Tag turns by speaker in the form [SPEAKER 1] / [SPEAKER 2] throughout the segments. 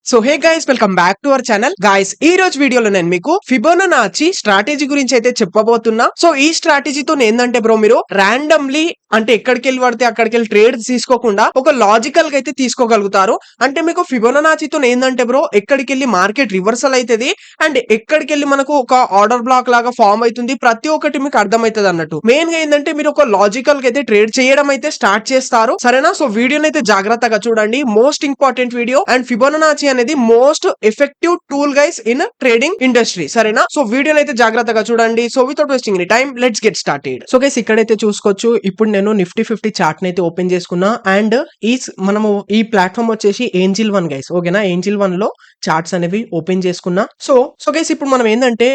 [SPEAKER 1] So hey guys, welcome back to our channel. Guys, ఈ రోజు వీడియోలో నేను మీకు ఫిబోనాచి స్ట్రాటజీ గురించి అయితే చెప్పబోతున్నా. సో ఈ స్ట్రాటజీతో ఏంటంటే బ్రో, మీరు ర్యాండమ్లీ అంటే ఎక్కడికి వెళ్ళి పడితే అక్కడికి వెళ్ళి ట్రేడ్ తీసుకోకుండా ఒక లాజికల్ గా అయితే తీసుకోగలుగుతారు. అంటే మీకు ఫిబోనాచితో ఏంటంటే బ్రో, ఎక్కడికి వెళ్ళి మార్కెట్ రివర్సల్ అవుతుంది అండ్ ఎక్కడికి వెళ్ళి మనకు ఒక ఆర్డర్ బ్లాక్ లాగా ఫామ్ అవుతుంది, ప్రతి ఒక్కటి మీకు అర్థమవుతుంది అన్నట్టు. మెయిన్ గా ఏంటంటే మీరు ఒక లాజికల్ గా అయితే ట్రేడ్ చేయడం అయితే స్టార్ట్ చేస్తారు, సరేనా? సో వీడియోని అయితే జాగ్రత్తగా చూడండి, మోస్ట్ ఇంపార్టెంట్ వీడియో. అండ్ ఫిబోనాచి అనేది most effective tool guys in trading industry, సరేనా? సో వీడియోని అయితే జాగ్రత్తగా చూడండి. So without wasting any time, let's get started. So guys, ఇక్కడైతే చూసుకోవచ్చు, ఇప్పుడు నేను నిఫ్టీ 50 చార్ట్ అయితే ఓపెన్ చేసుకున్నా. అండ్ మనము ఈ ప్లాట్ఫామ్ వచ్చేసి ఏంజిల్ వన్ గైస్, ఓకేనా? ఏంజిల్ వన్ లో చార్ట్స్ అనేవి ఓపెన్ చేసుకున్నా. సో గైస్, ఇప్పుడు మనం ఏంటంటే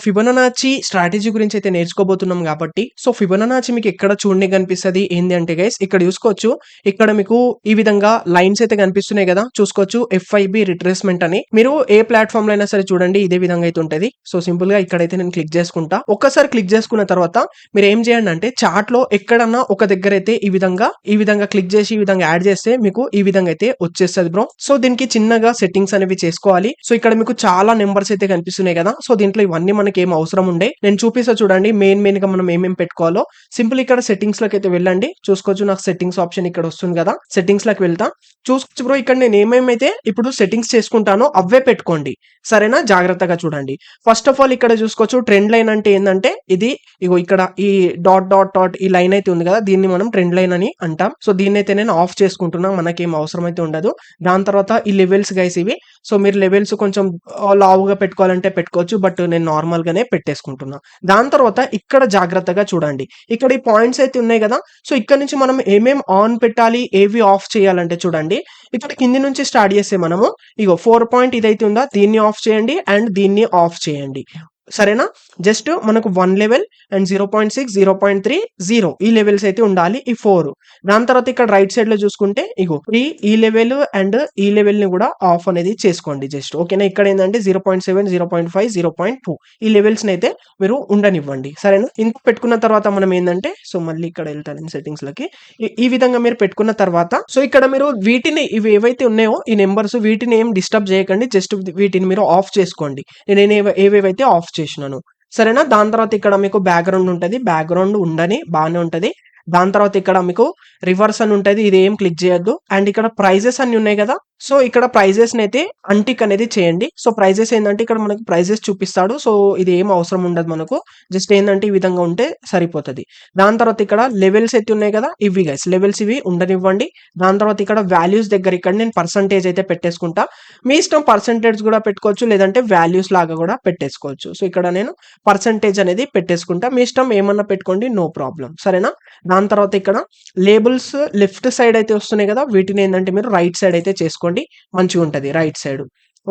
[SPEAKER 1] ఫిబోనాచి స్ట్రాటజీ గురించి అయితే నేర్చుకోబోతున్నాం కాబట్టి, సో ఫిబోనాచి మీకు ఎక్కడ చూడని కనిపిస్తుంది ఏంటి అంటే గైస్, ఇక్కడ చూసుకోవచ్చు, ఇక్కడ మీకు ఈ విధంగా లైన్స్ అయితే కనిపిస్తున్నాయి కదా, చూసుకోవచ్చు ఎఫ్ఐబి రిట్రేస్మెంట్ అని. మీరు ఏ ప్లాట్ఫామ్ లో అయినా సరే చూడండి, ఇదే విధంగా అయితే ఉంటది. సో సింపుల్ గా ఇక్కడైతే నేను క్లిక్ చేసుకుంటా. ఒక్కసారి క్లిక్ చేసుకున్న తర్వాత మీరు ఏం చేయండి అంటే, చార్ట్ లో ఎక్కడన్నా ఒక దగ్గర అయితే ఈ విధంగా క్లిక్ చేసి ఈ విధంగా యాడ్ చేస్తే మీకు ఈ విధంగా అయితే వచ్చేస్తుంది బ్రో. సో దీనికి చిన్నగా సెట్టింగ్స్ అనేవి చేసుకోవాలి. సో ఇక్కడ మీకు చాలా నెంబర్స్ అయితే కనిపిస్తున్నాయి కదా, సో దీంట్లో ఇవన్నీ మనకి ఏం అవసరం ఉండే, నేను చూపిస్తా చూడండి. మెయిన్ గా మనం ఏమేమి పెట్టుకోవాలో సింపుల్ ఇక్కడ సెట్టింగ్స్ లోకి అయితే వెళ్ళండి. చూసుకోవచ్చు, నాకు సెట్టింగ్స్ ఆప్షన్ ఇక్కడ వస్తుంది కదా, సెట్టింగ్స్ లోకి వెళ్తా. చూసుకోవచ్చు బ్రో, ఇక్కడ నేను ఏమేమైతే ఇప్పుడు సెట్టింగ్స్ చేసుకుంటానో అవే పెట్టుకోండి, సరేనా? జాగ్రత్తగా చూడండి. ఫస్ట్ ఆఫ్ ఆల్ ఇక్కడ చూసుకోవచ్చు, ట్రెండ్ లైన్ అంటే ఏంటంటే ఇది, ఇగో ఇక్కడ ఈ డాట్ డాట్ డాట్ ఈ లైన్ అయితే ఉంది కదా, దీన్ని మనం ట్రెండ్ లైన్ అని అంటాం. సో దీన్ని అయితే నేను ఆఫ్ చేసుకుంటున్నా, మనకేం అవసరం అయితే ఉండదు. దాని తర్వాత ఈ లెవెల్స్ గైస్ ఇవి. సో మీరు లెవెల్స్ కొంచెం లావుగా పెట్టుకోవాలంటే పెట్టుకోవచ్చు, బట్ నేను నార్మల్ గానే పెట్టేసుకుంటున్నా. దాని తర్వాత ఇక్కడ జాగ్రత్తగా చూడండి, ఇక్కడ ఈ పాయింట్స్ అయితే ఉన్నాయి కదా, సో ఇక్కడ నుంచి మనం ఏమేం ఆన్ పెట్టాలి, ఏవి ఆఫ్ చేయాలంటే చూడండి, ఇక్కడ కింది నుంచి స్టార్ట్ చేస్తే మనము ఇగో 4 పాయింట్ ఇదైతే ఉందా, దీన్ని ఆఫ్ చేయండి అండ్ దీన్ని ఆఫ్ చేయండి, సరేనా? జస్ట్ మనకు 1 లెవెల్ అండ్ 0.6 0.3 0 ఈ లెవెల్స్ అయితే ఉండాలి, ఈ 4. దాని తర్వాత ఇక్కడ రైట్ సైడ్ లో చూసుకుంటే ఇగో ఈ లెవెల్ అండ్ ఈ లెవెల్ ని కూడా ఆఫ్ అనేది చేసుకోండి జస్ట్, ఓకేనా? ఇక్కడ ఏంటంటే 0.7 0.5 0.2 ఈ లెవెల్స్ ని అయితే మీరు ఉండనివ్వండి, సరేనా? ఇంత పెట్టుకున్న తర్వాత మనం ఏంటంటే, సో మళ్ళీ ఇక్కడ వెళ్తాను సెట్టింగ్స్ లకి. ఈ విధంగా మీరు పెట్టుకున్న తర్వాత, సో ఇక్కడ మీరు వీటిని ఇవి ఏవైతే ఉన్నాయో ఈ నెంబర్స్, వీటిని ఏం డిస్టర్బ్ చేయకండి, జస్ట్ వీటిని మీరు ఆఫ్ చేసుకోండి. నేను ఏవేవైతే ఆఫ్ చేసినాను, సరేనా? దాని తర్వాత ఇక్కడ మీకు బ్యాక్గ్రౌండ్ ఉంటది, బ్యాక్గ్రౌండ్ ఉండని బాగానే ఉంటది. దాని తర్వాత ఇక్కడ మీకు రివర్స్ అని ఉంటది, ఇది ఏం క్లిక్ చేయొద్దు. అండ్ ఇక్కడ ప్రైజెస్ అన్ని ఉన్నాయి కదా, సో ఇక్కడ ప్రైజెస్ అయితే అంటిక్ అనేది చేయండి. సో ప్రైజెస్ ఏంటంటే ఇక్కడ మనకు ప్రైజెస్ చూపిస్తాడు, సో ఇది ఏం అవసరం ఉండదు మనకు, జస్ట్ ఏంటంటే ఈ విధంగా ఉంటే సరిపోతుంది. దాని తర్వాత ఇక్కడ లెవెల్స్ అయితే ఉన్నాయి కదా, ఇవి గైస్ లెవెల్స్, ఇవి ఉండనివ్వండి. దాని తర్వాత ఇక్కడ వాల్యూస్ దగ్గర ఇక్కడ నేను పర్సంటేజ్ అయితే పెట్టేసుకుంటా. మీ ఇష్టం, పర్సంటేజ్ కూడా పెట్టుకోవచ్చు, లేదంటే వాల్యూస్ లాగా కూడా పెట్టేసుకోవచ్చు. సో ఇక్కడ నేను పర్సంటేజ్ అనేది పెట్టేసుకుంటా, మీ ఇష్టం ఏమన్నా పెట్టుకోండి, నో ప్రాబ్లం, సరేనా? దాని తర్వాత ఇక్కడ లేబుల్స్ లెఫ్ట్ సైడ్ అయితే వస్తున్నాయి కదా, వీటిని ఏంటంటే మీరు రైట్ సైడ్ అయితే చేసుకోండి, మంచిగా ఉంటది right side,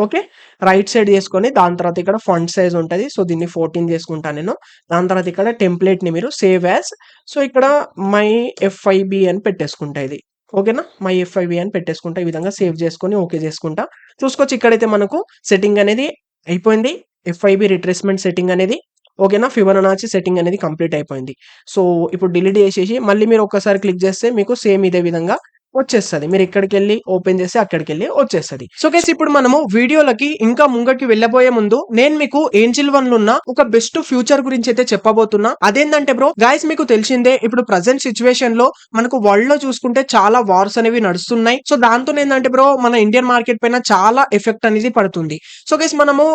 [SPEAKER 1] okay? Right side చేసుకొని దాని తర్వాత ఇక్కడ ఫాంట్ సైజ్ ఉంటది, సో దీన్ని 14 చేసుకుంటాను నేను. దాని తర్వాత ఇక్కడ టెంప్లెట్ ని మీరు సేవ్ యాజ్, సో ఇక్కడ మై ఎఫ్ఐబి అని పెట్టేసుకుంటా, ఇది ఓకేనా? మై ఎఫ్ఐబి అని పెట్టేసుకుంటా, ఈ విధంగా సేవ్ చేసుకొని ఓకే చేసుకుంటా. చూసుకోవచ్చు, ఇక్కడైతే మనకు సెట్టింగ్ అనేది అయిపోయింది, ఎఫ్ఐబి రిట్రేస్మెంట్ సెట్టింగ్ అనేది, ఓకేనా? ఫిబోనాచి సెట్టింగ్ అనేది కంప్లీట్ అయిపోయింది. సో ఇప్పుడు డిలీట్ చేసేసి మళ్ళీ మీరు ఒక్కసారి క్లిక్ చేస్తే మీకు సేమ్ ఇదే విధంగా వచ్చేస్తుంది, మీరు ఇక్కడికి వెళ్ళి ఓపెన్ చేస్తే అక్కడికి వెళ్ళి వచ్చేస్తుంది. సో గైస్, ఇప్పుడు మనము వీడియోలకి ఇంకా ముంగకి వెళ్ళబోయే ముందు నేను మీకు ఏంజిల్ వన్ లో ఉన్న ఒక బెస్ట్ ఫ్యూచర్ గురించి అయితే చెప్పబోతున్నా. అదేంటంటే బ్రో గైస్, మీకు తెలిసిందే, ఇప్పుడు ప్రజెంట్ సిచ్యువేషన్ లో మనకు వరల్డ్ లో చూసుకుంటే చాలా వార్స్ అనేవి నడుస్తున్నాయి. సో దాంతో ఏంటంటే బ్రో, మన ఇండియన్ మార్కెట్ పైన చాలా ఎఫెక్ట్ అనేది పడుతుంది. సో గైస్, మనము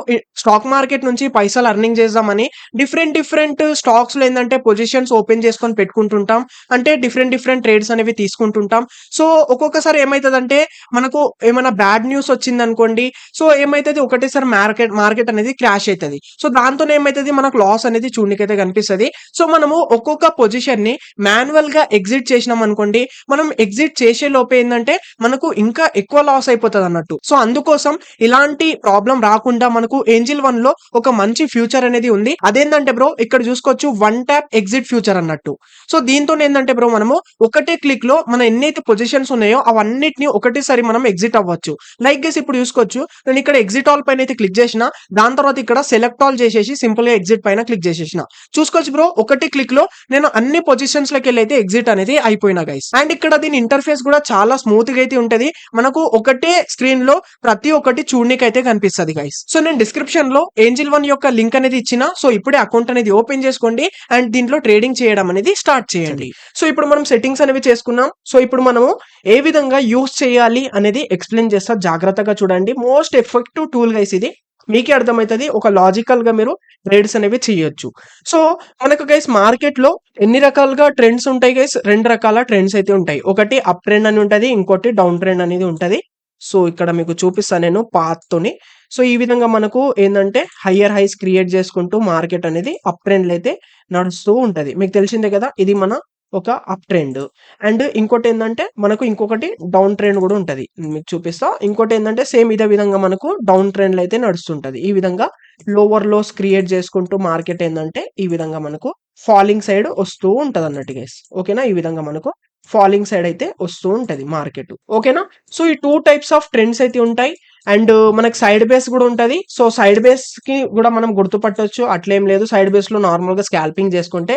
[SPEAKER 1] స్టాక్ మార్కెట్ నుంచి పైసలు అర్నింగ్ చేద్దామని డిఫరెంట్ స్టాక్స్ లో ఏంటంటే పొజిషన్స్ ఓపెన్ చేసుకొని పెట్టుకుంటుంటాం, అంటే డిఫరెంట్ ట్రేడ్స్ అనేవి తీసుకుంటుంటాం. సో ఒక్కొక్కసారి ఏమైతుందంటే, మనకు ఏమైనా బ్యాడ్ న్యూస్ వచ్చింది అనుకోండి, సో ఏమైతుంది, ఒకటేసారి మార్కెట్ అనేది క్రాష్ అవుతుంది. సో దాంతో ఏమైతుంది, మనకు లాస్ అనేది చూడనికైతే కనిపిస్తుంది. సో మనము ఒక్కొక్క పొజిషన్ ని మాన్యువల్ గా ఎగ్జిట్ చేసినాం అనుకోండి, మనం ఎగ్జిట్ చేసే లోపే ఏంటంటే మనకు ఇంకా ఎక్కువ లాస్ అయిపోతుంది అన్నట్టు. సో అందుకోసం ఇలాంటి ప్రాబ్లం రాకుండా మనకు ఏంజిల్ వన్ లో ఒక మంచి ఫ్యూచర్ అనేది ఉంది. అదేంటంటే బ్రో, ఇక్కడ చూసుకోవచ్చు, 1 ట్యాప్ ఎగ్జిట్ ఫ్యూచర్ అన్నట్టు. సో దీంతో ఏంటంటే బ్రో, మనము ఒకటే క్లిక్ లో మన ఎన్నైతే పొజిషన్ పొజిషన్స్ ఉన్నాయో అవన్నిటిని ఒకటేసారి మనం ఎగ్జిట్ అవ్వచ్చు. లైక్ గైస్ ఇప్పుడు చూసుకోవచ్చు, నేను ఇక్కడ ఎగ్జిట్ ఆల్ పైన అయితే క్లిక్ చేసిన, దాని తర్వాత ఇక్కడ సెలెక్ట్ ఆల్ చేసేసి సింపుల్ గా ఎగ్జిట్ పైన క్లిక్ చేసేసిన. చూసుకోవచ్చు బ్రో, ఒకటి క్లిక్ లో నేను అన్ని పొజిషన్స్ లోకి వెళ్ళి అయితే ఎగ్జిట్ అనేది అయిపోయినా గైస్. అండ్ ఇక్కడ దీని ఇంటర్ఫేస్ కూడా చాలా స్మూత్ గా అయితే ఉంటది. మనకు ఒకటే స్క్రీన్ లో ప్రతి ఒక్కటి చూడనీకి అయితే కనిపిస్తుంది గైస్. సో నేను డిస్క్రిప్షన్ లో ఏంజిల్ వన్ యొక్క లింక్ అనేది ఇచ్చిన, సో ఇప్పుడే అకౌంట్ అనేది ఓపెన్ చేసుకోండి అండ్ దీంట్లో ట్రేడింగ్ చేయడం అనేది స్టార్ట్ చేయండి. సో ఇప్పుడు మనం సెట్టింగ్స్ అనేవి చేసుకున్నాం. సో ఇప్పుడు మనము ఏ విధంగా యూస్ చేయాలి అనేది ఎక్స్ప్లెయిన్ చేస్తా, జాగ్రత్తగా చూడండి. మోస్ట్ ఎఫెక్టివ్ టూల్ గైస్ ఇది, మీకే అర్థమవుతుంది. ఒక లాజికల్ గా మీరు ట్రేడ్స్ అనేవి చేయొచ్చు. సో మనకు గైస్ మార్కెట్ లో ఎన్ని రకాలుగా ట్రెండ్స్ ఉంటాయి గైస్? 2 రకాల ట్రెండ్స్ అయితే ఉంటాయి. ఒకటి అప్ ట్రెండ్ అని ఉంటది, ఇంకోటి డౌన్ ట్రెండ్ అనేది ఉంటది. సో ఇక్కడ మీకు చూపిస్తాను నేను పాత్ తోని. సో ఈ విధంగా మనకు ఏంటంటే హయ్యర్ హైస్ క్రియేట్ చేసుకుంటూ మార్కెట్ అనేది అప్ ట్రెండ్ అయితే నడుస్తూ ఉంటది. మీకు తెలిసిందే కదా, ఇది మన ఒక అప్ ట్రెండ్. అండ్ ఇంకోటి ఏంటంటే మనకు ఇంకొకటి డౌన్ ట్రెండ్ కూడా ఉంటది, మీకు చూపిస్తా. ఇంకోటి ఏంటంటే సేమ్ ఇదే విధంగా మనకు డౌన్ ట్రెండ్ అయితే నడుస్తుంటది. ఈ విధంగా లోవర్ లోస్ క్రియేట్ చేసుకుంటూ మార్కెట్ ఏంటంటే ఈ విధంగా మనకు ఫాలింగ్ సైడ్ వస్తూ ఉంటది అన్నట్టు గైస్. ఓకేనా, ఈ విధంగా మనకు ఫాలింగ్ సైడ్ అయితే వస్తూ ఉంటది మార్కెట్. ఓకేనా, సో ఈ 2 టైప్స్ ఆఫ్ ట్రెండ్స్ అయితే ఉంటాయి. అండ్ మనకి సైడ్ బేస్ కూడా ఉంటది. సో సైడ్ బేస్ కి కూడా మనం గుర్తుపట్టొచ్చు, అట్లేం లేదు. సైడ్ బేస్ లో నార్మల్ గా స్కాల్పింగ్ చేసుకుంటే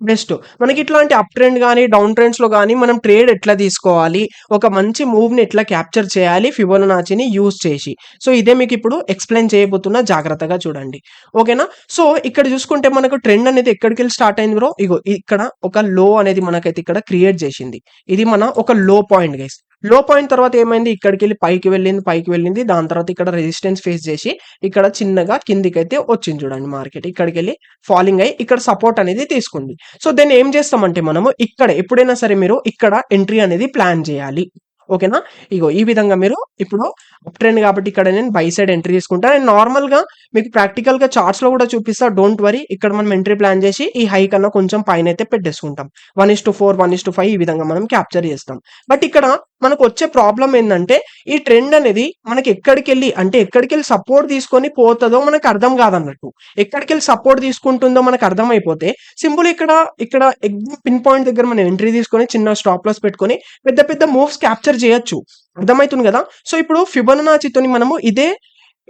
[SPEAKER 1] బెస్ట్. మనకి ఇట్లాంటి అప్ ట్రెండ్ గానీ డౌన్ ట్రెండ్స్ లో గానీ మనం ట్రేడ్ ఎట్లా తీసుకోవాలి, ఒక మంచి మూవ్ ని ఎట్లా క్యాప్చర్ చేయాలి ఫిబొనాచిని యూజ్ చేసి, సో ఇదే మీకు ఇప్పుడు ఎక్స్ప్లెయిన్ చేయబోతున్నా, జాగ్రత్తగా చూడండి. ఓకేనా, సో ఇక్కడ చూసుకుంటే మనకు ట్రెండ్ అనేది ఎక్కడికి వెళ్ళి స్టార్ట్ అయింది బ్రో? ఇగో ఇక్కడ ఒక లో అనేది మనకైతే ఇక్కడ క్రియేట్ చేసింది. ఇది మన ఒక లో పాయింట్ గైస్. లో పాయింట్ తర్వాత ఏమైంది, ఇక్కడికి వెళ్ళి పైకి వెళ్ళింది. దాని తర్వాత ఇక్కడ రెసిస్టెన్స్ ఫేస్ చేసి ఇక్కడ చిన్నగా కిందికి అయితే వచ్చింది చూడండి మార్కెట్. ఇక్కడికి వెళ్ళి ఫాలింగ్ అయ్యి ఇక్కడ సపోర్ట్ అనేది తీసుకుంది. సో దెన్ ఏం చేస్తామంటే మనము ఇక్కడ ఎప్పుడైనా సరే మీరు ఇక్కడ ఎంట్రీ అనేది ప్లాన్ చేయాలి. ఓకేనా, ఇగో ఈ విధంగా మీరు ఇప్పుడు అప్ ట్రెండ్ కాబట్టి ఇక్కడ నేను బై సైడ్ ఎంట్రీ తీసుకుంటా. నేను నార్మల్ గా మీకు ప్రాక్టికల్ గా చార్ట్స్ లో కూడా చూపిస్తా, డోంట్ వరీ. ఇక్కడ మనం ఎంట్రీ ప్లాన్ చేసి ఈ హై కన్నా కొంచెం పైన అయితే పెట్టేసుకుంటాం. 1:4 1:5 ఈ విధంగా మనం క్యాప్చర్ చేస్తాం. బట్ ఇక్కడ మనకు వచ్చే ప్రాబ్లం ఏంటంటే ఈ ట్రెండ్ అనేది మనకి ఎక్కడికి వెళ్ళి సపోర్ట్ తీసుకొని పోతుందో మనకు అర్థం కాదన్నట్టు. ఎక్కడికి వెళ్ళి సపోర్ట్ తీసుకుంటుందో మనకు అర్థం అయిపోతే సింపుల్ ఇక్కడ పిన్ పాయింట్ దగ్గర మనం ఎంట్రీ తీసుకొని చిన్న స్టాప్ లాస్ పెట్టుకొని పెద్ద పెద్ద మూవ్స్ క్యాప్చర్ చేయొచ్చు. అర్థమవుతుంది కదా. సో ఇప్పుడు ఫిబొనాచితోని మనము ఇదే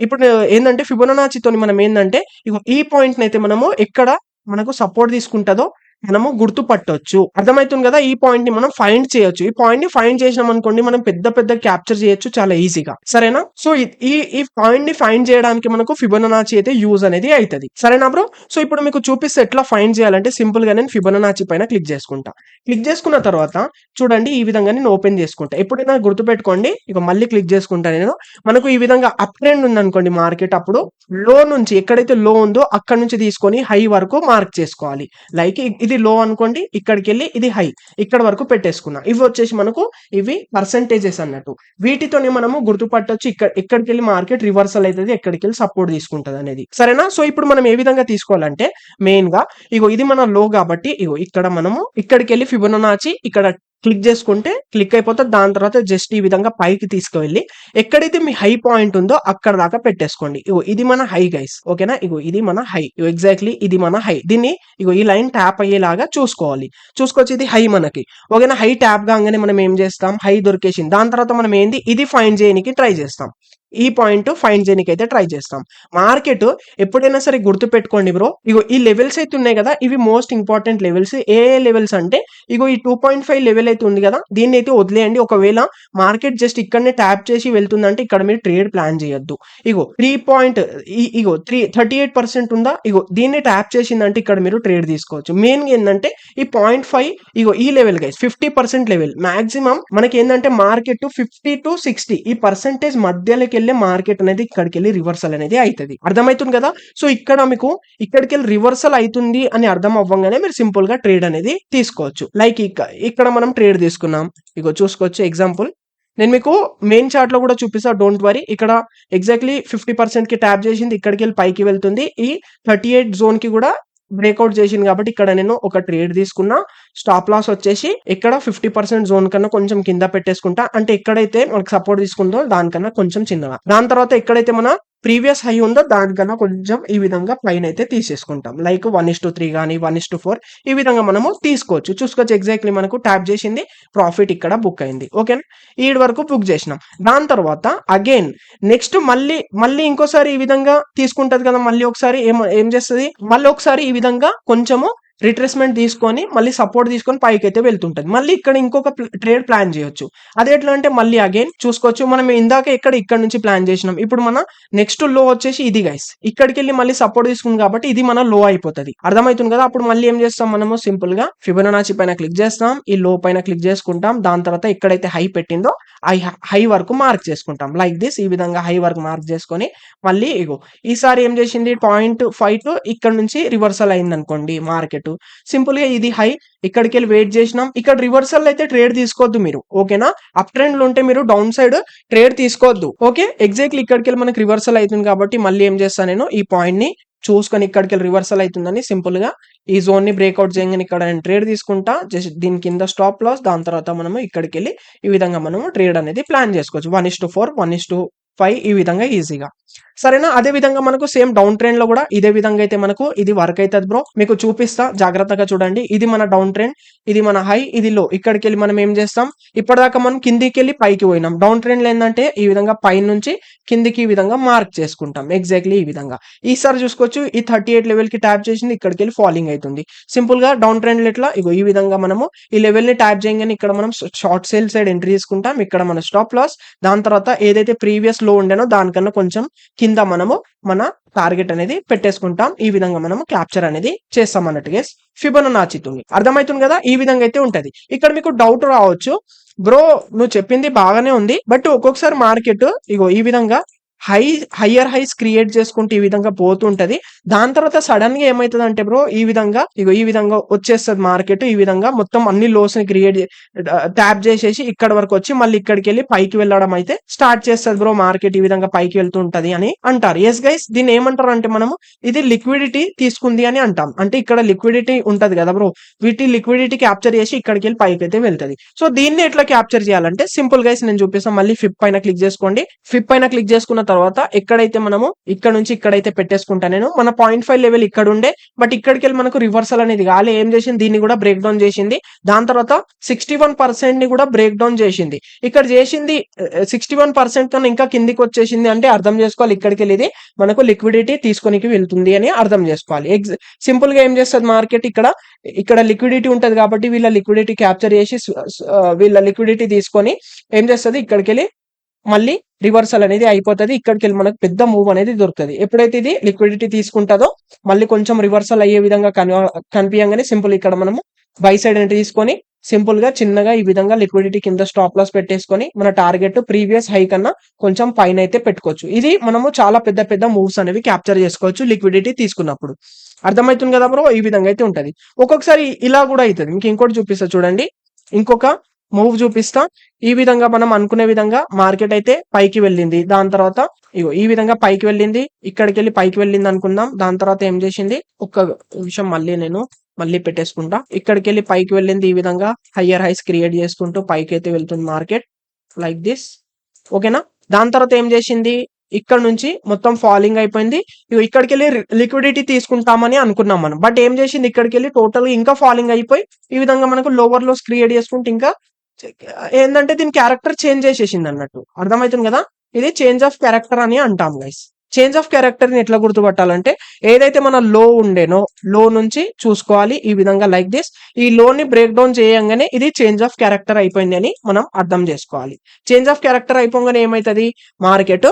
[SPEAKER 1] ఇప్పుడు ఏంటంటే ఫిబొనాచితోని మనం ఏంటంటే ఇగో ఈ పాయింట్ అయితే మనము ఎక్కడ మనకు సపోర్ట్ తీసుకుంటుందో మనము గుర్తుపట్టొచ్చు. అర్థమవుతుంది కదా. ఈ పాయింట్ ని మనం ఫైండ్ చేయొచ్చు. ఈ పాయింట్ ని ఫైండ్ చేసినాం అనుకోండి, మనం పెద్ద క్యాప్చర్ చేయొచ్చు చాలా ఈజీగా. సరేనా, సో ఈ పాయింట్ ని ఫైండ్ చేయడానికి మనకు ఫిబొనాచి అయితే యూజ్ అనేది అవుతుంది. సరేనా బ్రో. సో ఇప్పుడు మీకు చూపిస్తే ఎట్లా ఫైండ్ చేయాలంటే సింపుల్ గా నేను ఫిబొనాచి పైన క్లిక్ చేసుకుంటా. క్లిక్ చేసుకున్న తర్వాత చూడండి ఈ విధంగా నేను ఓపెన్ చేసుకుంటా. ఎప్పుడైనా గుర్తుపెట్టుకోండి, ఇక మళ్ళీ క్లిక్ చేసుకుంటా నేను. మనకు ఈ విధంగా అప్ ట్రెండ్ ఉంది అనుకోండి మార్కెట్, అప్పుడు లో నుంచి ఎక్కడైతే లో ఉందో అక్కడ నుంచి తీసుకొని హై వరకు మార్క్ చేసుకోవాలి. లైక్ ఇది లో అనుకోండి, ఇక్కడికి వెళ్ళి ఇది హై, ఇక్కడ వరకు పెట్టేసుకున్నా. ఇవి వచ్చేసి మనకు ఇవి పర్సెంటేజెస్ అన్నట్టు. వీటితోనే మనము గుర్తుపట్టొచ్చు ఎక్కడికి వెళ్ళి మార్కెట్ రివర్సల్ అవుతుంది, ఎక్కడికి వెళ్ళి సపోర్ట్ తీసుకుంటది అనేది. సరేనా, సో ఇప్పుడు మనం ఏ విధంగా తీసుకోవాలంటే మెయిన్ గా ఇగో ఇది మన లో కాబట్టి ఇగో ఇక్కడ మనము ఇక్కడికి వెళ్ళి ఫిబొనాచి ఇక్కడ క్లిక్ చేసుకుంటే క్లిక్ అయిపోతుంది. దాని తర్వాత జస్ట్ ఈ విధంగా పైకి తీసుకువెళ్ళి ఎక్కడైతే మీ హై పాయింట్ ఉందో అక్కడ దాకా పెట్టేసుకోండి. ఇగో ఇది మన హై గైస్. ఓకేనా, ఇగో ఇది మన హై, ఎగ్జాక్ట్లీ ఇది మన హై. దీన్ని ఇగో ఈ లైన్ ట్యాప్ అయ్యేలాగా చూసుకోవచ్చు. ఇది హై మనకి. ఓకేనా, హై ట్యాప్ కాగానే మనం ఏం చేస్తాం, హై దొరికేసింది. దాని తర్వాత మనం ఏంది ఇది ఫైండ్ చేయడానికి ట్రై చేస్తాం. ఈ పాయింట్ ఫైండ్ చేయడానికి అయితే ట్రై చేస్తాం. మార్కెట్ ఎప్పుడైనా సరే గుర్తు పెట్టుకోండి బ్రో, ఇగో ఈ లెవెల్స్ అయితే ఉన్నాయి కదా, ఇవి most important levels. A levels అంటే ఇగో ఈ 2.5 లెవెల్ అయితే ఉంది కదా, దీన్ని అయితే వదిలేయండి. ఒకవేళ మార్కెట్ జస్ట్ ఇక్కడనే ట్యాప్ చేసి వెళ్తుందంటే ఇక్కడ మీరు ట్రేడ్ ప్లాన్ చేయొద్దు. ఇగో 38% ఉందా, ఇగో దీన్ని ట్యాప్ చేసిందంటే ఇక్కడ మీరు ట్రేడ్ తీసుకోవచ్చు. మెయిన్ ఏంటంటే ఈ 0.5 ఇగో ఈ లెవెల్ గైస్ 50% లెవెల్. మాక్సిమం మనకి ఏంటంటే మార్కెట్ 50 to 60 ఈ పర్సెంటేజ్ మధ్యలోకి వెళ్ళే మార్కెట్ అనేది ఇక్కడికి వెళ్ళి రివర్సల్ అనేది అవుతుంది. అర్థమవుతుంది కదా. సో ఇక్కడ మీకు ఇక్కడికి వెళ్ళి రివర్సల్ అవుతుంది అని అర్థం అవ్వగానే మీరు సింపుల్ గా ట్రేడ్ అనేది తీసుకోవచ్చు. లైక్ ఇక్కడ మనం ట్రేడ్ తీసుకున్నాం, ఇగో చూసుకోవచ్చు. ఎగ్జాంపుల్ నేను మీకు మెయిన్ చార్ట్ లో కూడా చూపిస్తా, డోంట్ వరీ. ఇక్కడ ఎగ్జాక్ట్లీ 50% కి ట్యాప్ చేసింది, ఇక్కడికి వెళ్ళి పైకి వెళ్తుంది. ఈ 38 జోన్ కి కూడా బ్రేక్అవుట్ చేసింది కాబట్టి ఇక్కడ నేను ఒక ట్రేడ్ తీసుకున్నా. స్టాప్ లాస్ వచ్చేసి ఇక్కడ 50% జోన్ కన్నా కొంచెం కింద పెట్టేసుకుంటా, అంటే ఎక్కడైతే మనకు సపోర్ట్ తీసుకుందో దానికన్నా కొంచెం చిన్నగా. దాని తర్వాత ఎక్కడైతే మన ప్రీవియస్ హై ఉందో దానికన్నా కొంచెం ఈ విధంగా పైన అయితే తీసేసుకుంటాం. లైక్ 1:3 గానీ 1:4 ఈ విధంగా మనము తీసుకోవచ్చు. చూసుకోవచ్చు ఎగ్జాక్ట్లీ మనకు ట్యాప్ చేసింది, ప్రాఫిట్ ఇక్కడ బుక్ అయింది. ఓకేనా, ఈడి వరకు బుక్ చేసినాం. దాని తర్వాత అగైన్ నెక్స్ట్ మళ్ళీ ఇంకోసారి ఈ విధంగా తీసుకుంటది కదా, మళ్ళీ ఒకసారి ఏం చేస్తుంది, మళ్ళీ ఒకసారి ఈ విధంగా కొంచెము రిట్రేస్మెంట్ తీసుకొని మళ్ళీ సపోర్ట్ తీసుకొని పైకి అయితే వెళ్తుంటది. మళ్ళీ ఇక్కడ ఇంకొక ట్రేడ్ ప్లాన్ చేయొచ్చు. అది ఎట్లా అంటే మళ్ళీ అగైన్ చూసుకోవచ్చు, మనం ఇందాక ఇక్కడ నుంచి ప్లాన్ చేసినాం. ఇప్పుడు మన నెక్స్ట్ లో వచ్చేసి ఇది గైస్, ఇక్కడికి వెళ్ళి మళ్ళీ సపోర్ట్ తీసుకుంది కాబట్టి ఇది మన లో అయిపోతుంది. అర్థమవుతుంది కదా. అప్పుడు మళ్ళీ ఏం చేస్తాం, మనము సింపుల్ గా ఫిబొనాచి పైన క్లిక్ చేస్తాం, ఈ లో పైన క్లిక్ చేసుకుంటాం. దాని తర్వాత ఎక్కడైతే హై పెట్టిందో హై వరకు మార్క్ చేసుకుంటాం. లైక్ దిస్, ఈ విధంగా హై వరకు మార్క్ చేసుకొని మళ్ళీ ఇగో ఈసారి ఏం చేసింది 0.5 ఇక్కడ నుంచి రివర్సల్ అయింది అనుకోండి మార్కెట్. సింపుల్ గా ఇది హై, ఇక్కడికి వెళ్ళి వెయిట్ చేసినాం. ఇక్కడ రివర్సల్ అయితే ట్రేడ్ తీసుకోవద్దు మీరు. ఓకేనా, అప్ ట్రెండ్ లో ఉంటే మీరు డౌన్ సైడ్ ట్రేడ్ తీసుకోవద్దు. ఓకే, ఎగ్జాక్ట్లీ ఇక్కడికి వెళ్ళి మనకి రివర్సల్ అవుతుంది కాబట్టి మళ్ళీ ఏం చేస్తాను నేను, ఈ పాయింట్ ని చూసుకొని ఇక్కడికి వెళ్ళి రివర్సల్ అవుతుందని సింపుల్ గా ఈ జోన్ ని బ్రేక్అవుట్ చేయగానే ఇక్కడ నేను ట్రేడ్ తీసుకుంటా. జస్ట్ దీని కింద స్టాప్ లాస్, దాని తర్వాత మనము ఇక్కడికి వెళ్ళి ఈ విధంగా మనము ట్రేడ్ అనేది ప్లాన్ చేసుకోవచ్చు. 1:4 1:5 ఈ విధంగా ఈజీగా. సరేనా, అదే విధంగా మనకు సేమ్ డౌన్ ట్రెండ్ లో కూడా ఇదే విధంగా అయితే మనకు ఇది వర్క్ అవుతుంది బ్రో. మీకు చూపిస్తా, జాగ్రత్తగా చూడండి. ఇది మన డౌన్ ట్రెండ్, ఇది మన హై, ఇది లో. ఇక్కడికి వెళ్ళి మనం ఏం చేస్తాం, ఇప్పటిదాకా మనం కిందికి వెళ్ళి పైకి పోయినాం. డౌన్ ట్రెండ్ లో ఏంటంటే ఈ విధంగా పై నుంచి కిందికి ఈ విధంగా మార్క్ చేసుకుంటాం. ఎగ్జాక్ట్లీ ఈ విధంగా. ఈసారి చూసుకోవచ్చు ఈ 38 లెవెల్ కి ట్యాప్ చేసింది, ఇక్కడికి వెళ్ళి ఫాలింగ్ అవుతుంది. సింపుల్ గా డౌన్ ట్రెండ్ ఎట్లా ఇగో ఈ విధంగా మనము ఈ లెవెల్ ని ట్యాప్ చేయగానే ఇక్కడ మనం షార్ట్ సేల్ సైడ్ ఎంట్రీ తీసుకుంటాం. ఇక్కడ మన స్టాప్ లాస్, దాని తర్వాత ఏదైతే ప్రీవియస్ లో ఉండేనో దానికన్నా కొంచెం కింద మనము మన టార్గెట్ అనేది పెట్టేసుకుంటాం. ఈ విధంగా మనము క్యాప్చర్ అనేది చేస్తాం అన్నట్టుగా ఫిబొనాచి. అర్థమవుతుంది కదా, ఈ విధంగా అయితే ఉంటది. ఇక్కడ మీకు డౌట్ రావచ్చు, బ్రో నువ్వు చెప్పింది బాగానే ఉంది, బట్ ఒక్కొక్కసారి మార్కెట్ ఇగో ఈ విధంగా హయ్యర్ హైస్ క్రియేట్ చేసుకుంటే ఈ విధంగా పోతుంటది. దాని తర్వాత సడన్ గా ఏమైతుంది అంటే బ్రో ఈ విధంగా ఈ విధంగా వచ్చేస్తుంది మార్కెట్. ఈ విధంగా మొత్తం అన్ని లోస్ ని క్రియేట్ ట్యాప్ చేసేసి ఇక్కడ వరకు వచ్చి మళ్ళీ ఇక్కడికి వెళ్ళి పైకి వెళ్ళడం అయితే స్టార్ట్ చేస్తుంది బ్రో మార్కెట్. ఈ విధంగా పైకి వెళ్తూ ఉంటది అని అంటారు. ఎస్ గైస్, దీన్ని ఏమంటారు అంటే మనము ఇది లిక్విడిటీ తీసుకుంది అని అంటాం. అంటే ఇక్కడ లిక్విడిటీ ఉంటది కదా బ్రో, వీటి లిక్విడిటీ క్యాప్చర్ చేసి ఇక్కడికి వెళ్ళి పైకి అయితే వెళ్తది. సో దీన్ని ఎట్లా క్యాప్చర్ చేయాలంటే సింపుల్ గైస్ నేను చూపిస్తాను. మళ్ళీ ఫిప్ పైన క్లిక్ చేసుకోండి. ఫిప్ పైన క్లిక్ చేసుకున్న తర్వాత ఎక్కడైతే మనము ఇక్కడ నుంచి ఇక్కడైతే పెట్టేసుకుంటా నేను. మన 0.5 లెవెల్ ఇక్కడ ఉండే, బట్ ఇక్కడికి వెళ్ళి మనకు రివర్సల్ అనేది కాలే. ఏం చేసింది, దీన్ని కూడా బ్రేక్ డౌన్ చేసింది. దాని తర్వాత 61% ని కూడా బ్రేక్ డౌన్ చేసింది. ఇక్కడ చేసింది 61% కన్నా ఇంకా కిందికి వచ్చేసింది అంటే అర్థం చేసుకోవాలి ఇక్కడికి వెళ్ళి ఇది మనకు లిక్విడిటీ తీసుకొనికి వెళ్తుంది అని అర్థం చేసుకోవాలి. సింపుల్ గా ఏం చేస్తుంది మార్కెట్, ఇక్కడ లిక్విడిటీ ఉంటది కాబట్టి వీళ్ళ లిక్విడిటీ క్యాప్చర్ చేసి వీళ్ళ లిక్విడిటీ తీసుకొని ఏం చేస్తుంది, ఇక్కడికి వెళ్ళి మళ్ళీ రివర్సల్ అనేది అయిపోతుంది. ఇక్కడికి వెళ్ళి మనకు పెద్ద మూవ్ అనేది దొరుకుతుంది. ఎప్పుడైతే ఇది లిక్విడిటీ తీసుకుంటుందో మళ్ళీ కొంచెం రివర్సల్ అయ్యే విధంగా కనిపించగానే సింపుల్ ఇక్కడ మనము బై సైడ్ ఎంట్రీ తీసుకొని సింపుల్ గా చిన్నగా ఈ విధంగా లిక్విడిటీ కింద స్టాప్ లాస్ పెట్టేసుకొని మన టార్గెట్ ప్రీవియస్ హై కన్నా కొంచెం పైన అయితే పెట్టుకోవచ్చు. ఇది మనము చాలా పెద్ద పెద్ద మూవ్స్ అనేవి క్యాప్చర్ చేసుకోవచ్చు లిక్విడిటీ తీసుకున్నప్పుడు. అర్థమవుతుంది కదా బ్రో, ఈ విధంగా అయితే ఉంటది. ఒక్కొక్కసారి ఇలా కూడా అవుతుంది. మీకు ఇంకోటి చూపిస్తా చూడండి, ఇంకొక మూవ్ చూపిస్తా. ఈ విధంగా మనం అనుకునే విధంగా మార్కెట్ అయితే పైకి వెళ్ళింది. దాని తర్వాత ఇగో ఈ విధంగా పైకి వెళ్ళింది, ఇక్కడికి వెళ్ళి పైకి వెళ్ళింది అనుకుందాం. దాని తర్వాత ఏం చేసింది, ఒక్క నిమిషం మళ్ళీ పెట్టేసుకుంటా. ఇక్కడికి వెళ్ళి పైకి వెళ్ళింది, ఈ విధంగా హయ్యర్ హైస్ క్రియేట్ చేసుకుంటూ పైకి అయితే వెళ్తుంది మార్కెట్ లైక్ దిస్. ఓకేనా, దాని తర్వాత ఏం చేసింది, ఇక్కడ నుంచి మొత్తం ఫాలింగ్ అయిపోయింది. ఇక్కడికి వెళ్ళి లిక్విడిటీ తీసుకుంటామని అనుకున్నాం మనం, బట్ ఏం చేసింది ఇక్కడికి వెళ్ళి టోటల్ ఇంకా ఫాలింగ్ అయిపోయి ఈ విధంగా మనకు లోవర్ లోస్ క్రియేట్ చేసుకుంటే ఇంకా ఏంటంటే దీని క్యారెక్టర్ చేంజ్ చేసేసింది అన్నట్టు. అర్థమవుతుంది కదా, ఇది చేంజ్ ఆఫ్ క్యారెక్టర్ అని అంటాం గైస్. చేంజ్ ఆఫ్ క్యారెక్టర్ ని ఎట్లా గుర్తుపట్టాలంటే ఏదైతే మన లో ఉండేనో లో నుంచి చూసుకోవాలి ఈ విధంగా లైక్ దిస్. ఈ లో ని బ్రేక్ డౌన్ చేయంగానే ఇది చేంజ్ ఆఫ్ క్యారెక్టర్ అయిపోయింది అని మనం అర్థం చేసుకోవాలి. చేంజ్ ఆఫ్ క్యారెక్టర్ అయిపోగానే ఏమైతుంది మార్కెట్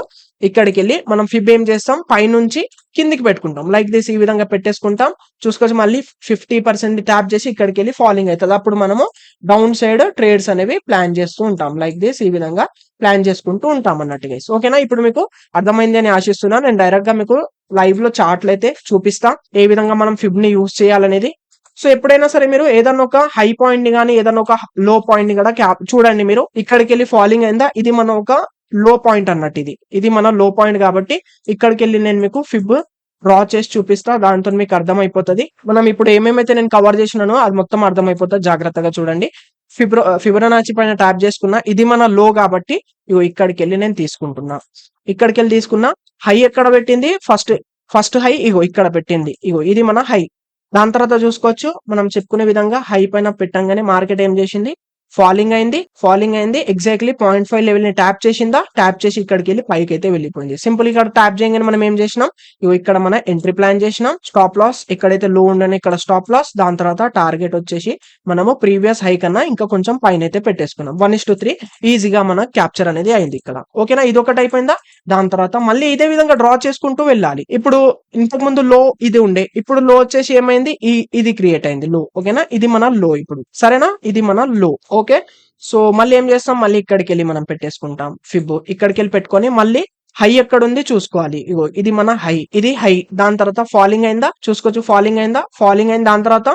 [SPEAKER 1] ఇక్కడికి వెళ్ళి మనం ఫిబ్ ఏం చేస్తాం, పైనుంచి కిందికి పెట్టుకుంటాం లైక్ దిస్. ఈ విధంగా పెట్టేసుకుంటాం. చూసుకోవచ్చు మళ్ళీ 50% ట్యాప్ చేసి ఇక్కడికి వెళ్ళి ఫాలింగ్ అవుతుంది. అప్పుడు మనము డౌన్ సైడ్ ట్రేడ్స్ అనేవి ప్లాన్ చేస్తూ ఉంటాం లైక్ దిస్. ఈ విధంగా ప్లాన్ చేసుకుంటూ ఉంటాం అన్నట్టు గైస్. ఓకేనా, ఇప్పుడు మీకు అర్థమైంది అని ఆశిస్తున్నాను. నేను డైరెక్ట్ గా మీకు లైవ్ లో చార్ట్లు అయితే చూపిస్తా ఏ విధంగా మనం ఫిబ్ ని యూజ్ చేయాలనేది. సో ఎప్పుడైనా సరే మీరు ఏదన్నా ఒక హై పాయింట్ ని కానీ ఏదన్నా ఒక లో పాయింట్ ని కూడా చూడండి. మీరు ఇక్కడికి వెళ్ళి ఫాలింగ్ అయిందా, ఇది మన ఒక లో పాయింట్ అన్నట్టు. ఇది మన లో పాయింట్ కాబట్టి ఇక్కడికి వెళ్ళి నేను మీకు ఫిబ్ డ్రా చేసి చూపిస్తా, దాంతో మీకు అర్థమైపోతుంది. మనం ఇప్పుడు ఏమేమైతే నేను కవర్ చేసినానో అది మొత్తం అర్థమైపోతుంది, జాగ్రత్తగా చూడండి. ఫిబొనాచి పైన ట్యాప్ చేసుకున్నా, ఇది మన లో కాబట్టి ఇగో ఇక్కడికి వెళ్ళి నేను తీసుకుంటున్నా. ఇక్కడికి వెళ్ళి తీసుకున్నా, హై ఎక్కడ పెట్టింది, ఫస్ట్ హై ఇగో ఇక్కడ పెట్టింది, ఇగో ఇది మన హై. దాని తర్వాత చూసుకోవచ్చు, మనం చెప్పుకునే విధంగా హై పైన పెట్టంగానే మార్కెట్ ఏం చేసింది, ఫాలింగ్ అయింది. ఎగ్జాక్ట్లీ 0.5 లెవెల్ ని ట్యాప్ చేసిందా, ట్యాప్ చేసి ఇక్కడికి వెళ్ళి పైకి అయితే వెళ్ళిపోయింది. సింపుల్ ఇక్కడ ట్యాప్ చేయగానే మనం ఏం చేసినాం, ఇగో ఇక్కడ మన ఎంట్రీ ప్లాన్ చేసినాం. స్టాప్ లాస్ ఎక్కడైతే లో ఉండని ఇక్కడ స్టాప్ లాస్, దాని తర్వాత టార్గెట్ వచ్చేసి మనము ప్రీవియస్ హై కన్నా ఇంకా కొంచెం పైన అయితే పెట్టేసుకున్నాం. 1:3 ఈజీగా మన క్యాప్చర్ అనేది అయింది ఇక్కడ. ఓకేనా, ఇది ఒకటి అయిపోయిందా. దాని తర్వాత మళ్ళీ ఇదే విధంగా డ్రా చేసుకుంటూ వెళ్ళాలి. ఇప్పుడు ఇంతకు ముందు లో ఇది ఉండే, ఇప్పుడు లో వచ్చేసి ఏమైంది, ఇది క్రియేట్ అయింది లో. ఓకేనా, ఇది మన లో ఇప్పుడు, సరేనా, ఇది మన లో. ఓకే, సో మళ్ళీ ఏం చేస్తాం, మళ్ళీ ఇక్కడికి వెళ్ళి మనం పెట్టేసుకుంటాం ఫిబ్. ఇక్కడికి వెళ్ళి పెట్టుకొని మళ్ళీ హై ఎక్కడ ఉంది చూసుకోవాలి. ఇగో ఇది మన హై, ఇది హై. దాని తర్వాత ఫాలింగ్ అయిందా చూసుకోవచ్చు, ఫాలింగ్ అయింది. దాని తర్వాత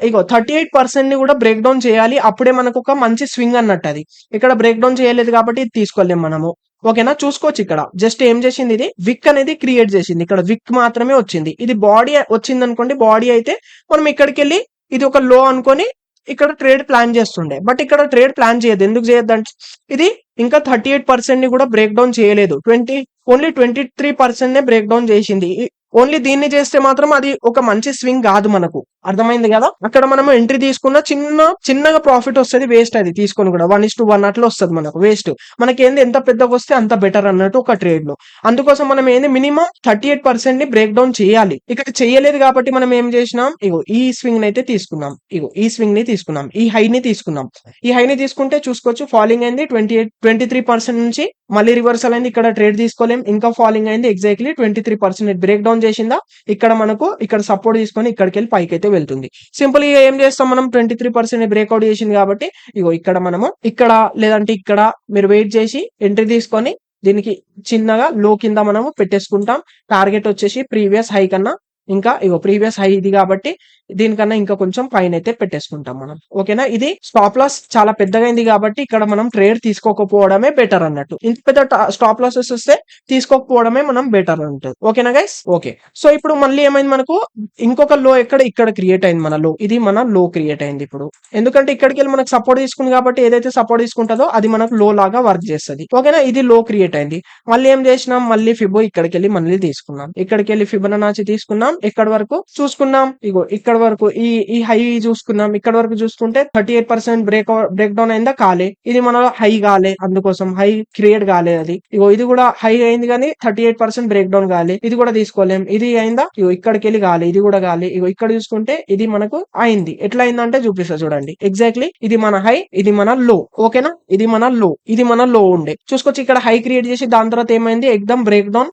[SPEAKER 1] ఇగో 38% ని కూడా బ్రేక్ డౌన్ చేయాలి, అప్పుడే మనకు ఒక మంచి స్వింగ్ అన్నట్టు. అది ఇక్కడ బ్రేక్ డౌన్ చేయలేదు కాబట్టి ఇది తీసుకోలేం మనము. ఓకేనా, చూసుకోవచ్చు ఇక్కడ జస్ట్ ఏం చేసింది, ఇది విక్ అనేది క్రియేట్ చేసింది. ఇక్కడ విక్ మాత్రమే వచ్చింది. ఇది బాడీ వచ్చింది అనుకోండి, బాడీ అయితే మనం ఇక్కడికి వెళ్ళి ఇది ఒక లో అనుకొని ఇక్కడ ట్రేడ్ ప్లాన్ చేస్తుండే. బట్ ఇక్కడ ట్రేడ్ ప్లాన్ చేయదు. ఎందుకు చేయొద్దు అంటే ఇది ఇంకా 38% ని కూడా బ్రేక్ డౌన్ చేయలేదు, ఓన్లీ 23% నే బ్రేక్ డౌన్ చేసింది. ఓన్లీ దీన్ని చేస్తే మాత్రం అది ఒక మంచి స్వింగ్ కాదు మనకు. అర్థమైంది కదా, అక్కడ మనము ఎంట్రీ తీసుకున్న చిన్నగా ప్రాఫిట్ వస్తుంది, వేస్ట్ అది తీసుకొని కూడా 1:1 అట్లా వస్తుంది మనకు, వేస్ట్. మనకి ఏంది ఎంత పెద్దగా వస్తే అంత బెటర్ అన్నట్టు ఒక ట్రేడ్ లో. అందుకోసం మనం ఏంది మినిమం 38% ని బ్రేక్ డౌన్ చేయాలి. ఇక్కడ చేయలేదు కాబట్టి మనం ఏం చేసినాం, ఇగో ఈ స్వింగ్ ని అయితే తీసుకున్నాం, ఈ హై ని తీసుకున్నాం. ఈ హై ని తీసుకుంటే చూసుకోవచ్చు, ఫాలింగ్ అయింది 23% నుంచి మళ్ళీ రివర్సల్ అయింది. ఇక్కడ ట్రేడ్ తీసుకోలేం, ఇంకా ఫాలింగ్ అయింది. ఎగ్జాక్ట్లీ 23% బ్రేక్ డౌన్ చేసిందా, ఇక్కడ మనకు ఇక్కడ సపోర్ట్ తీసుకొని ఇక్కడికి వెళ్ళి పైకి అయితే వెళ్తుంది. సింపుల్ గా ఏం చేస్తాం, మనం 23% బ్రేక్అవుట్ చేసింది కాబట్టి ఇగో ఇక్కడ మనము ఇక్కడ లేదంటే ఇక్కడ మీరు వెయిట్ చేసి ఎంట్రీ తీసుకొని దీనికి చిన్నగా లో కింద మనము పెట్టేసుకుంటాం. టార్గెట్ వచ్చేసి ప్రీవియస్ హై కన్నా ఇంకా ఇగో ప్రీవియస్ హై ఇది కాబట్టి దీనికన్నా ఇంకా కొంచెం పైన అయితే పెట్టేసుకుంటాం మనం. ఓకేనా, ఇది స్టాప్ లాస్ చాలా పెద్దగా అయింది కాబట్టి ఇక్కడ మనం ట్రేడ్ తీసుకోకపోవడమే బెటర్ అన్నట్టు. ఇంత పెద్ద స్టాప్ లాసెస్ వస్తే తీసుకోకపోవడమే మనం బెటర్ అన్నట్టు. ఓకేనా గైస్, ఓకే. సో ఇప్పుడు మళ్ళీ ఏమైంది, మనకు ఇంకొక లో ఇక్కడ క్రియేట్ అయింది మన లో. ఇది మన లో క్రియేట్ అయింది ఇప్పుడు, ఎందుకంటే ఇక్కడికి వెళ్ళి మనకు సపోర్ట్ తీసుకుంది కాబట్టి ఏదైతే సపోర్ట్ తీసుకుంటుందో అది మనకు లో లాగా వర్క్ చేస్తుంది. ఓకేనా, ఇది లో క్రియేట్ అయింది. మళ్ళీ ఏం చేసినాం, మళ్ళీ ఫిబో ఇక్కడికి వెళ్ళి మళ్ళీ తీసుకున్నాం. ఇక్కడికి వెళ్ళి ఫిబొనాచి తీసుకున్నాం. ఎక్కడి వరకు చూసుకున్నాం, ఇగో ఇక్కడ వరకు ఈ హై చూసుకున్నాం. ఇక్కడ వరకు చూసుకుంటే 38% బ్రేక్ డౌన్ అయిందా, కాలే. ఇది మన హై కాలే, అందుకోసం హై క్రియేట్ కాలే. అది ఇగో ఇది కూడా హై అయింది కానీ 38% బ్రేక్ డౌన్ కాలే, ఇది కూడా తీసుకోలేం. ఇది అయిందా, ఇగో ఇక్కడికి వెళ్ళి కాలే, ఇది కూడా కాలే. ఇగో ఇక్కడ చూసుకుంటే ఇది మనకు అయింది. ఎట్లా అయిందంటే చూపిస్తా చూడండి. ఎగ్జాక్ట్లీ ఇది మన హై, ఇది మన లో. ఓకేనా, ఇది మన లో ఉండే చూసుకోవచ్చు. ఇక్కడ హై క్రియేట్ చేసి దాని తర్వాత ఏమైంది, ఎగ్దమ్ బ్రేక్ డౌన్.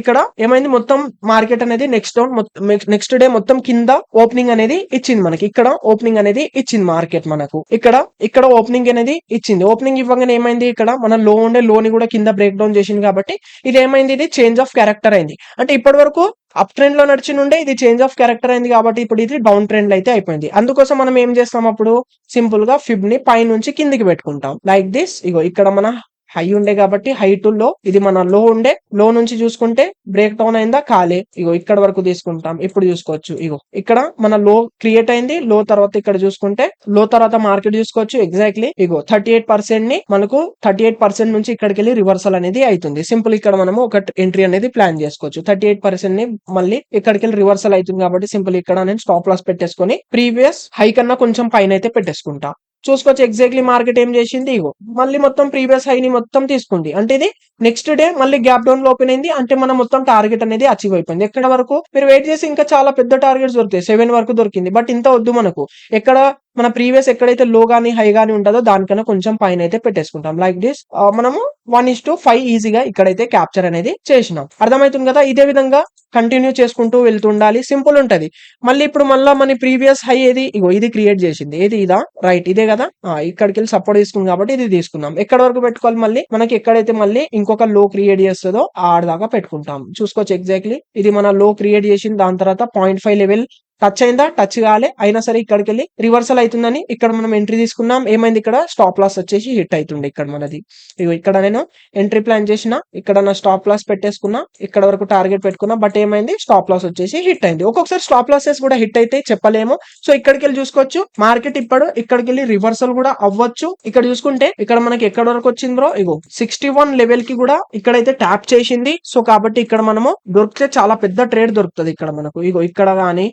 [SPEAKER 1] ఇక్కడ ఏమైంది, మొత్తం మార్కెట్ అనేది నెక్స్ట్ డే మొత్తం కింద ఓపెనింగ్ అనేది ఇచ్చింది మనకి. ఇక్కడ ఓపెనింగ్ అనేది ఇచ్చింది మార్కెట్ మనకు. ఇక్కడ ఓపెనింగ్ అనేది ఇచ్చింది. ఓపెనింగ్ ఇవ్వగానే ఏమైంది, ఇక్కడ మన లో ఉండే లోని కూడా కింద బ్రేక్ డౌన్ చేసింది కాబట్టి ఇది ఏమైంది, ఇది చేంజ్ ఆఫ్ క్యారెక్టర్ అయింది. అంటే ఇప్పటి వరకు అప్ ట్రెండ్ లో నడిచి నుండే ఇది చేంజ్ ఆఫ్ క్యారెక్టర్ అయింది కాబట్టి ఇప్పుడు ఇది డౌన్ ట్రెండ్ అయితే అయిపోయింది. అందుకోసం మనం ఏం చేస్తాం, అప్పుడు సింపుల్ గా ఫిబ్ ని పై నుంచి కిందికి పెట్టుకుంటాం లైక్ దిస్. ఇగో ఇక్కడ మన హై ఉండే కాబట్టి హై టు లో, ఇది మన లో ఉండే, లో నుంచి చూసుకుంటే బ్రేక్ డౌన్ అయిందా, కాలే. ఇగో ఇక్కడ వరకు తీసుకుంటాం. ఇప్పుడు చూసుకోవచ్చు, ఇగో ఇక్కడ మన లో క్రియేట్ అయింది. లో తర్వాత ఇక్కడ చూసుకుంటే లో తర్వాత మార్కెట్ చూసుకోవచ్చు. ఎగ్జాక్ట్లీ ఇగో 38% ని మనకు 38% నుంచి ఇక్కడికి వెళ్ళి రివర్సల్ అనేది అవుతుంది. సింపుల్ ఇక్కడ మనము ఒక ఎంట్రీ అనేది ప్లాన్ చేసుకోవచ్చు. 38% ని మళ్ళీ ఇక్కడికి వెళ్ళి రివర్సల్ అవుతుంది కాబట్టి సింపుల్ ఇక్కడ నేను స్టాప్ లాస్ పెట్టేసుకొని ప్రీవియస్ హై కన్నా కొంచెం పైన అయితే పెట్టేసుకుంటా. చూసుకోవచ్చు ఎగ్జాక్ట్లీ మార్కెట్ ఏం చేసింది, ఇగో మళ్ళీ మొత్తం ప్రీవియస్ హైని మొత్తం తీసుకుంది. అంటే ఇది నెక్స్ట్ డే మళ్ళీ గ్యాప్ డౌన్ లో ఓపెన్ అయింది. అంటే మనం మొత్తం టార్గెట్ అనేది అచీవ్ అయిపోయింది. ఎక్కడ వరకు మీరు వెయిట్ చేసి ఇంకా చాలా పెద్ద టార్గెట్స్ దొరుకుతాయి, 7 వరకు దొరికింది. బట్ ఇంత వద్దు మనకు. ఎక్కడ మన ప్రీవియస్ ఎక్కడైతే లో గానీ హై గానీ ఉంటుందో దానికన్నా కొంచెం పైన అయితే పెట్టేసుకుంటాం లైక్ దిస్. మనము 1:5 ఈజీగా ఇక్కడైతే క్యాప్చర్ అనేది చేసినాం. అర్థమవుతుంది కదా. ఇదే విధంగా కంటిన్యూ చేసుకుంటూ వెళ్తుండాలి, సింపుల్ ఉంటది. మళ్ళీ ఇప్పుడు మన ప్రీవియస్ హై ఏది, ఇగో ఇది క్రియేట్ చేసింది. ఏది ఇదా, రైట్ ఇదే కదా. ఇక్కడికి వెళ్ళి సపోర్ట్ తీసుకుంది కాబట్టి ఇది తీసుకున్నాం. ఎక్కడ వరకు పెట్టుకోవాలి, మళ్ళీ మనకి ఎక్కడైతే మళ్ళీ ఇంకొక లో క్రియేట్ చేస్తుందో ఆడదాకా పెట్టుకుంటాం. చూసుకోవచ్చు ఎగ్జాక్ట్లీ ఇది మన లో క్రియేట్ చేసింది. దాని తర్వాత 0.5 లెవెల్ టచ్ అయిందా, టచ్ కాలే, అయినా సరే ఇక్కడికి వెళ్ళి రివర్సల్ అవుతుందని ఇక్కడ మనం ఎంట్రీ తీసుకున్నాం. ఏమైంది, ఇక్కడ స్టాప్ లాస్ వచ్చేసి హిట్ అవుతుండే ఇక్కడ మనది. ఇగో ఇక్కడ నేను ఎంట్రీ ప్లాన్ చేసిన, ఇక్కడ నా స్టాప్ లాస్ పెట్టేసుకున్నా, ఇక్కడ వరకు టార్గెట్ పెట్టుకున్నా, బట్ ఏమైంది, స్టాప్ లాస్ వచ్చేసి హిట్ అయింది. ఒక్కొక్కసారి స్టాప్ లాసెస్ కూడా హిట్ అయితే చెప్పలేము. సో ఇక్కడికి వెళ్ళి చూసుకోవచ్చు, మార్కెట్ ఇప్పుడు ఇక్కడికి వెళ్ళి రివర్సల్ కూడా అవ్వచ్చు. ఇక్కడ చూసుకుంటే ఇక్కడ మనకి ఎక్కడ వరకు వచ్చింది బ్రో, ఇగో 61 లెవెల్ కి కూడా ఇక్కడైతే ట్యాప్ చేసింది. సో కాబట్టి ఇక్కడ మనము దొరికితే చాలా పెద్ద ట్రేడ్ దొరుకుతుంది ఇక్కడ మనకు. ఇగో ఇక్కడ గానీ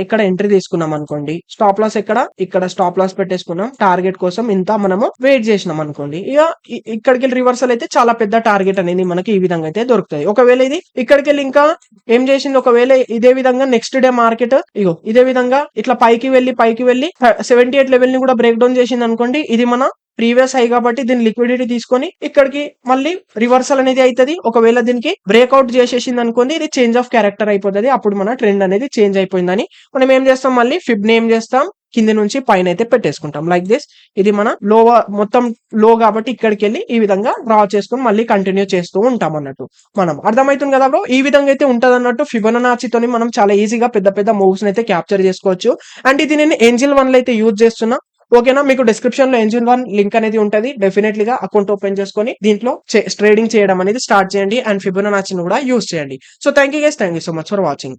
[SPEAKER 1] ఇక్కడ ఎంట్రీ తీసుకున్నాం అనుకోండి, స్టాప్ లాస్ ఇక్కడ స్టాప్ లాస్ పెట్టేసుకున్నాం, టార్గెట్ కోసం ఇంత మనము వెయిట్ చేసినాం అనుకోండి. ఇక ఇక్కడికి వెళ్ళి రివర్సల్ అయితే చాలా పెద్ద టార్గెట్ అనేది మనకి ఈ విధంగా అయితే దొరుకుతుంది. ఒకవేళ ఇది ఇక్కడికి వెళ్ళి ఇంకా ఏం చేసింది, ఒకవేళ ఇదే విధంగా నెక్స్ట్ డే మార్కెట్ ఇగో ఇదే విధంగా ఇట్లా పైకి వెళ్ళి 78 లెవెల్ ని కూడా బ్రేక్ డౌన్ చేసింది అనుకోండి, ఇది మన ప్రీవియస్ హై కాబట్టి దీని లిక్విడిటీ తీసుకొని ఇక్కడికి మళ్ళీ రివర్సల్ అనేది అవుతుంది. ఒకవేళ దీనికి బ్రేక్అవుట్ చేసేసింది అనుకోండి, ఇది చేంజ్ ఆఫ్ క్యారెక్టర్ అయిపోతుంది. అప్పుడు మన ట్రెండ్ అనేది చేంజ్ అయిపోయిందని మనం ఏం చేస్తాం, మళ్ళీ ఫిబ్ ని ఏం చేస్తాం, కింద నుంచి పైన అయితే పెట్టేసుకుంటాం లైక్ దిస్. ఇది మన లో, మొత్తం లో కాబట్టి ఇక్కడికి వెళ్ళి ఈ విధంగా డ్రా చేసుకుని మళ్ళీ కంటిన్యూ చేస్తూ ఉంటాం అన్నట్టు. మనం అర్థమవుతుంది కదా బ్రో, ఈ విధంగా అయితే ఉంటది అన్నట్టు. ఫిబొనాచితోని మనం చాలా ఈజీగా పెద్ద పెద్ద మూవ్స్ అయితే క్యాప్చర్ చేసుకోవచ్చు. అండ్ ఇది నేను ఏంజిల్ 1 లో అయితే యూజ్ చేస్తున్నా. ఓకేనా, మీకు డిస్క్రిప్షన్ లో ఏంజిల్ 1 లింక్ అనేది ఉంటది. డెఫినెట్లీగా అకౌంట్ ఓపెన్ చేసుకొని దీంట్లో ట్రేడింగ్ చేయడం అనేది స్టార్ట్ చేయండి. అండ్ ఫిబొనాచిని కూడా యూజ్ చేయండి. So thank you guys, thank you so much for watching.